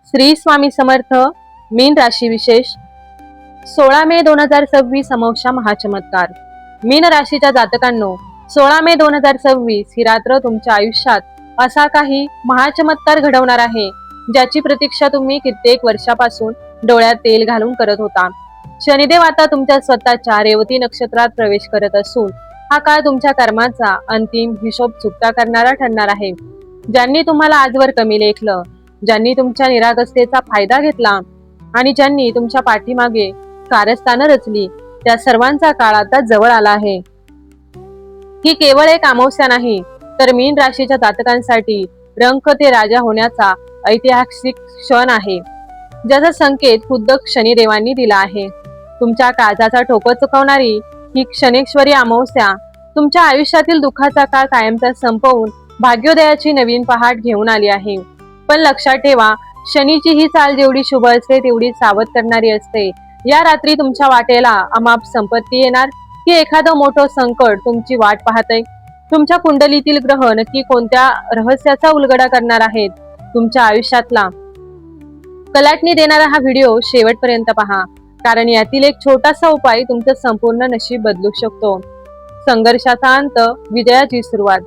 श्री स्वामी समर्थ. मीन राशी विशेष 16 मे 2026 अमावस्या महाचमत्कार. मीन राशीच्या जातकांनो, 16 मे 2026 ही रात्र तुमच्या आयुष्यात असा काही महाचमत्कार घडवणार आहे ज्याची प्रतीक्षा तुम्ही कित्येक वर्षापासून डोळ्यात तेल घालून करत होता. शनिदेव आता तुमच्या स्वतःच्या रेवती नक्षत्रात प्रवेश करत असून हा काळ तुमच्या कर्माचा अंतिम हिशोब चुकता करणारा ठरणार आहे. ज्यांनी तुम्हाला आजवर कमी लेखलं, ज्यांनी तुमच्या निरागसतेचा फायदा घेतला आणि ज्यांनी तुमच्या पाठीमागे कारस्थानं रचली, त्या सर्वांचा काळ आता जवळ आला आहे. ही केवळ एक अमावस्या नाही, तर मीन राशीच्या जातकांसाठी रंक ते राजा होण्याचा ऐतिहासिक क्षण आहे, ज्याचा संकेत खुद्द शनिदेवांनी दिला आहे. तुमच्या काळजाचा ठोकर चुकवणारी ही क्षणेश्वरी अमावस्या तुमच्या आयुष्यातील दुःखाचा काळ कायमचा संपवून भाग्योदयाची नवीन पहाट घेऊन आली आहे. पण लक्षात ठेवा, शनीची ही चाल जेवढी शुभ असते तेवढी सावध करणारी असते. या रात्री तुमच्या वाटेला अमाप संपत्ती येणार की एखादं मोठं संकट तुमची वाट पाहतंय. तुमच्या कुंडलीतील ग्रह नक्की कोणत्या रहस्याचा उलगडा करणार आहेत तुमच्या आयुष्यातला, कलाटणी देणारा हा व्हिडिओ शेवटपर्यंत पहा, कारण यातील एक छोटासा उपाय तुमचं संपूर्ण नशीब बदलू शकतो. संघर्षाचा अंत, विजयाची सुरुवात.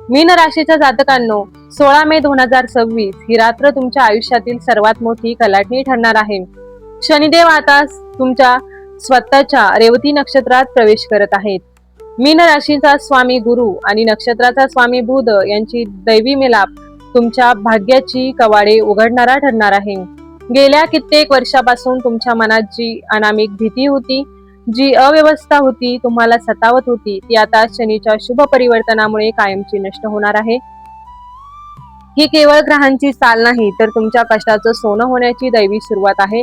मीन राशीच्या जातकांनो, 16 मे 2026 ही रात्र तुमच्या आयुष्यातील सर्वात मोठी कलाटणी ठरणार आहे. शनिदेव आता तुमच्या स्वतःच्या रेवती नक्षत्रात प्रवेश करत आहेत. मीन राशीचा स्वामी गुरु आणि नक्षत्राचा स्वामी बुध यांची दैवी मिलाप तुमच्या भाग्याची कवाडे उघडणारा ठरणार आहे. गेल्या कित्येक वर्षापासून तुमच्या मनात जी अनामिक भीती होती, जी अव्यवस्था होती, तुम्हाला सतावत होती, ती आता शनीच्या शुभ परिवर्तनामुळे कायमची नष्ट होणार आहे. ही केवळ ग्रहांची चाल नाही, तर तुमच्या कष्टाचं सोनं होण्याची दैवी सुरुवात आहे.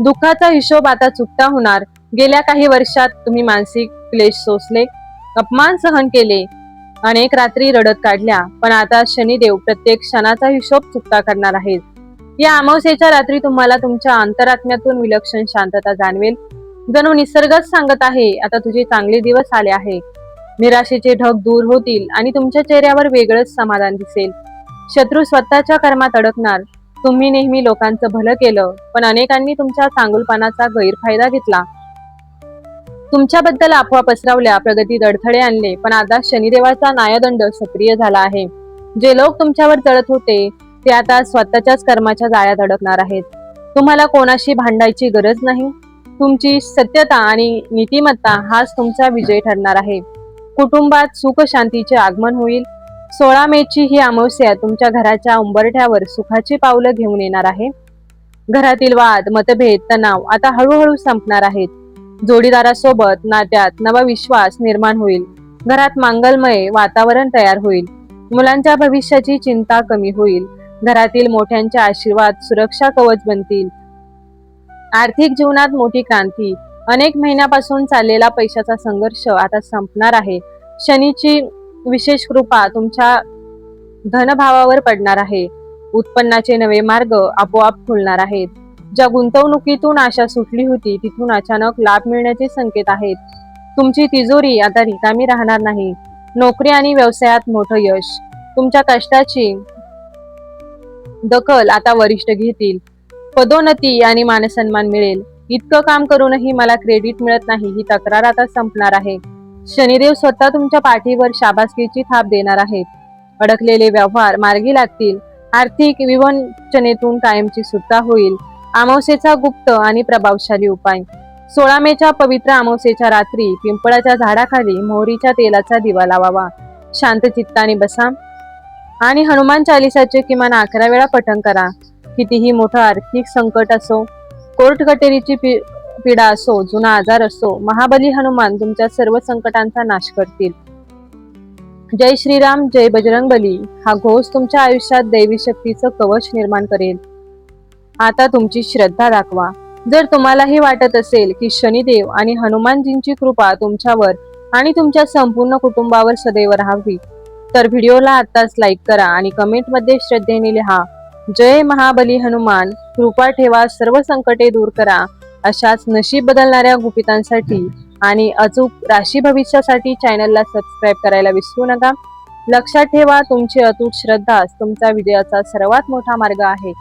दुःखाचा हिशोब आता चुकता होणार. गेल्या काही वर्षात तुम्ही मानसिक क्लेश सोसले, अपमान सहन केले, अनेक रात्री रडत काढल्या, पण आता शनिदेव प्रत्येक क्षणाचा हिशोब चुकता करणार आहेत. या अमावस्येच्या रात्री तुम्हाला तुमच्या अंतरात्म्यातून विलक्षण शांतता जाणवेल. जणू निसर्गच सांगत आहे, आता तुझे चांगले दिवस आले आहे. निराशेचे ढग दूर होतील आणि तुमच्या चेहऱ्यावर वेगळंच समाधान दिसेल. शत्रू स्वतःच्या कर्मात अडकणार. तुम्ही नेहमी लोकांचं भलं केलं, पण अनेकांनी तुमच्या चांगुलपणाचा गैरफायदा घेतला. तुमच्याबद्दल अफवा पसरवल्या, प्रगतीत अडथळे आणले, पण आता शनिदेवाचा न्यायदंड सक्रिय झाला आहे. जे लोक तुमच्यावर जळत होते ते आता स्वतःच्याच कर्माच्या जाळ्यात अडकणार आहेत. तुम्हाला कोणाशी भांडायची गरज नाही. तुमची सत्यता आणि नीतिमत्ता हाच तुमचा विजय ठरणार आहे. कुटुंबात सुख शांतीचे आगमन होईल. 16 मेची ही अमावस्या तुमच्या घराच्या उंबरठ्यावर सुखाची पावलं घेऊन येणार आहे. घरातील वाद, मतभेद, तणाव आता हळूहळू संपणार आहेत. जोडीदारासोबत नात्यात नवा विश्वास निर्माण होईल. घरात मंगलमय वातावरण तयार होईल. मुलांच्या भविष्याची चिंता कमी होईल. घरातील मोठ्यांचे आशीर्वाद सुरक्षा कवच बनतील. आर्थिक जीवनात मोठी क्रांती. अनेक महिन्यापासून चाललेला पैशाचा संघर्ष आता संपणार आहे. शनीची विशेष कृपा तुमच्या धनभावावर पडणार आहे. उत्पन्नाचे नवे मार्ग आपोआप खुलणार आहेत. ज्या गुंतवणुकीतून आशा सुटली होती तिथून अचानक लाभ मिळण्याचे संकेत आहेत. तुमची तिजोरी आता रिकामी राहणार नाही. नोकरी आणि व्यवसायात मोठं यश. तुमच्या कष्टाची दखल आता वरिष्ठ घेतील. पदोन्नती आणि मानसन्मान मिळेल. इतकं काम करूनही मला क्रेडिट मिळत नाही ही तक्रार आता संपणार आहे. शनिदेव स्वतः तुमच्या पाठीवर शाबासकीची थाप देणार आहेत. अडकलेले व्यवहार मार्गी लागतील. आर्थिक विवंचनेतून कायमची सुटका होईल. अमावस्येचा गुप्त आणि प्रभावशाली उपाय. 16 मेच्या पवित्र अमावस्येच्या रात्री पिंपळाच्या झाडाखाली मोहरीच्या तेलाचा दिवा लावावा. शांत चित्ताने बसा आणि हनुमान चालिसाचे किमान 11 वेळा पठण करा. कितीही मोठं आर्थिक संकट असो, कोर्ट कचेरीची पीडा असो, जुना आजार असो, महाबली हनुमान तुमच्या सर्व संकटांचा नाश करतील. जय श्रीराम, जय बजरंगबली हा घोष तुमच्या आयुष्यात दैवी शक्तीचं कवच निर्माण करेल. आता तुमची श्रद्धा दाखवा. जर तुम्हालाही वाटत असेल की शनिदेव आणि हनुमानजींची कृपा तुमच्यावर आणि तुमच्या संपूर्ण कुटुंबावर सदैव राहावी, तर व्हिडिओला आत्ताच लाईक करा आणि कमेंटमध्ये श्रद्धेने लिहा, जय महाबली हनुमान, कृपा ठेवा, सर्व संकटे दूर करा. अशाच नशीब बदलणाऱ्या गुपितांसाठी आणि अचूक राशी भविष्यासाठी चॅनलला सबस्क्राईब करायला विसरू नका. लक्षात ठेवा, तुमची अतूट श्रद्धाच तुमचा विजयाचा सर्वात मोठा मार्ग आहे.